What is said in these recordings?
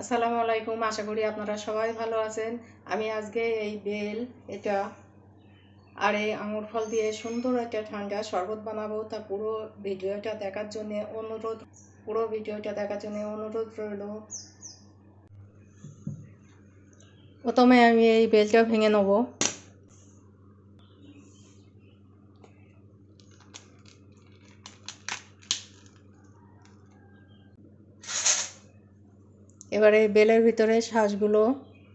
আসসালামু আলাইকুম। আশা করি আপনারা সবাই ভালো আছেন। আমি আজকে এই বেল এটা আর এই আঙুর ফল দিয়ে সুন্দর একটা ঠান্ডা শরবত বানাবো। তা পুরো ভিডিওটা দেখার জন্য অনুরোধ রইল। প্রথমে আমি এই বেলটা ভেঙে নেব। এবারে বেলের ভিতরে শাঁসগুলো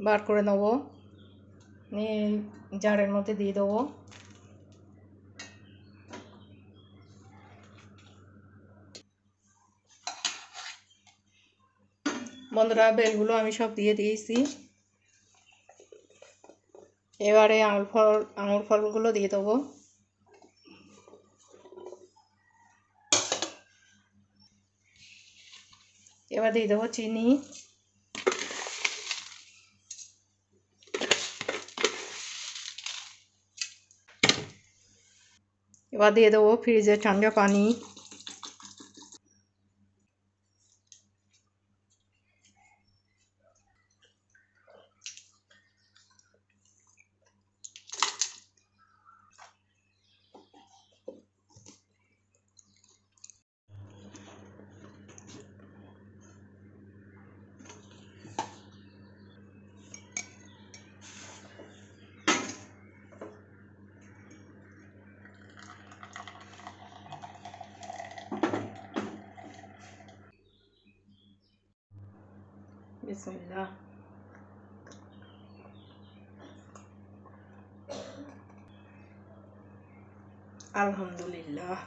বার করে নেব, নিয়ে জারের মধ্যে দিয়ে দেবো। বন্ধুরা, বেলগুলো আমি সব দিয়ে দিয়েছি। এবারে আঙুর ফলগুলো দিয়ে দেবো। এবার দিয়ে দেবো চিনি। এবার দিয়ে দেবো ফ্রিজের ঠান্ডা পানি। বিসমিল্লাহ। আলহামদুলিল্লাহ।